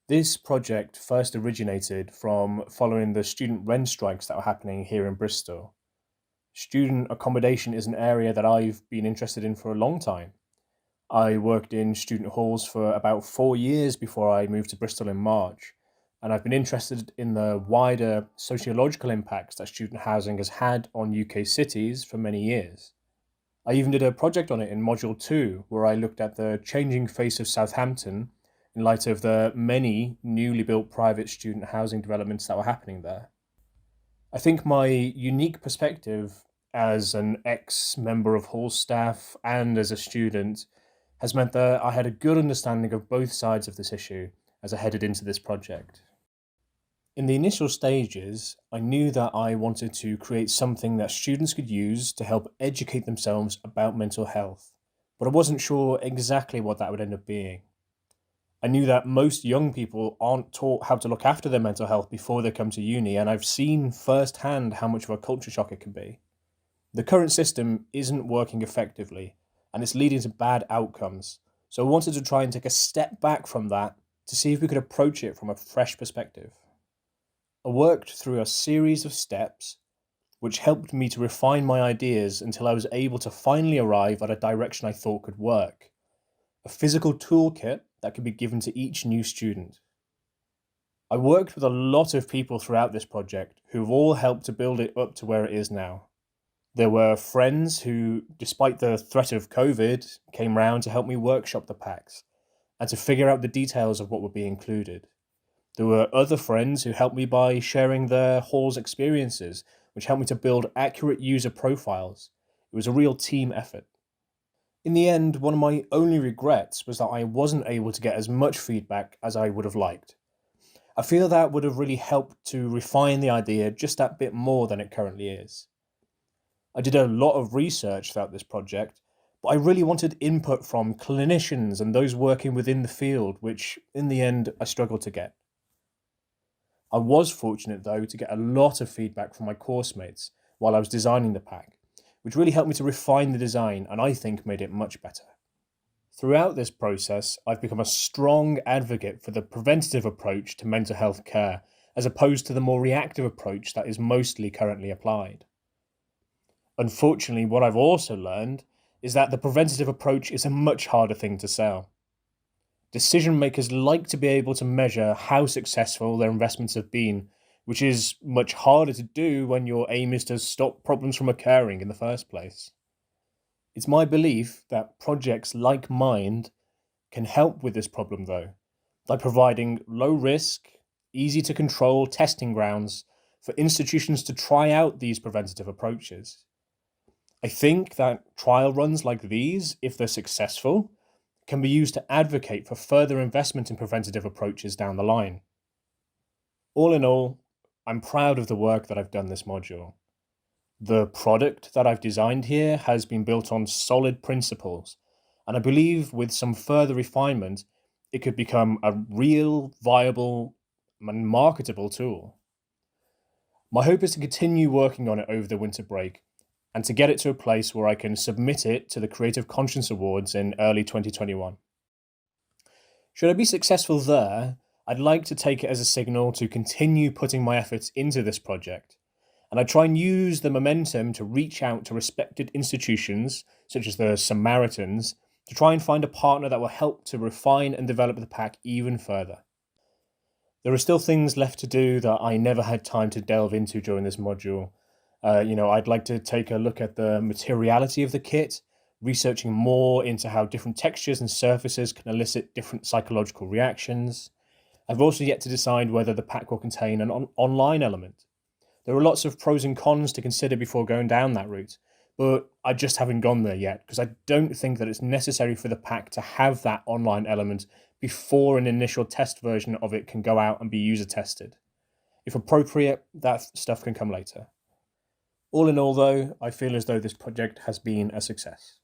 This project first originated from following the student rent strikes that were happening here in Bristol. Student accommodation is an area that I've been interested in for a long time. I worked in student halls for about 4 years before I moved to Bristol in March, and I've been interested in the wider sociological impacts that student housing has had on UK cities for many years. I even did a project on it in Module 2, where I looked at the changing face of Southampton in light of the many newly built private student housing developments that were happening there. I think my unique perspective as an ex-member of hall staff and as a student has meant that I had a good understanding of both sides of this issue as I headed into this project. In the initial stages, I knew that I wanted to create something that students could use to help educate themselves about mental health, but I wasn't sure exactly what that would end up being. I knew that most young people aren't taught how to look after their mental health before they come to uni, and I've seen firsthand how much of a culture shock it can be. The current system isn't working effectively, and it's leading to bad outcomes, so I wanted to try and take a step back from that to see if we could approach it from a fresh perspective. I worked through a series of steps which helped me to refine my ideas until I was able to finally arrive at a direction I thought could work. A physical toolkit that could be given to each new student. I worked with a lot of people throughout this project who've all helped to build it up to where it is now. There were friends who, despite the threat of COVID, came round to help me workshop the packs and to figure out the details of what would be included. There were other friends who helped me by sharing their hall's experiences, which helped me to build accurate user profiles. It was a real team effort. In the end, one of my only regrets was that I wasn't able to get as much feedback as I would have liked. I feel that would have really helped to refine the idea just that bit more than it currently is. I did a lot of research throughout this project, but I really wanted input from clinicians and those working within the field, which in the end I struggled to get. I was fortunate though to get a lot of feedback from my course mates while I was designing the pack, which really helped me to refine the design and I think made it much better. Throughout this process, I've become a strong advocate for the preventative approach to mental health care, as opposed to the more reactive approach that is mostly currently applied. Unfortunately, what I've also learned is that the preventative approach is a much harder thing to sell. Decision makers like to be able to measure how successful their investments have been, which is much harder to do when your aim is to stop problems from occurring in the first place. It's my belief that projects like Mynd can help with this problem though, by providing low risk, easy to control testing grounds for institutions to try out these preventative approaches. I think that trial runs like these, if they're successful, can be used to advocate for further investment in preventative approaches down the line. All in all, I'm proud of the work that I've done this module. The product that I've designed here has been built on solid principles, and I believe with some further refinement, it could become a real, viable, and marketable tool. My hope is to continue working on it over the winter break and to get it to a place where I can submit it to the Creative Conscience Awards in early 2021. Should I be successful there, I'd like to take it as a signal to continue putting my efforts into this project, and I try and use the momentum to reach out to respected institutions, such as the Samaritans, to try and find a partner that will help to refine and develop the pack even further. There are still things left to do that I never had time to delve into during this module. I'd like to take a look at the materiality of the kit, researching more into how different textures and surfaces can elicit different psychological reactions. I've also yet to decide whether the pack will contain an online element. There are lots of pros and cons to consider before going down that route, but I just haven't gone there yet because I don't think that it's necessary for the pack to have that online element before an initial test version of it can go out and be user tested. If appropriate, that stuff can come later. All in all though, I feel as though this project has been a success.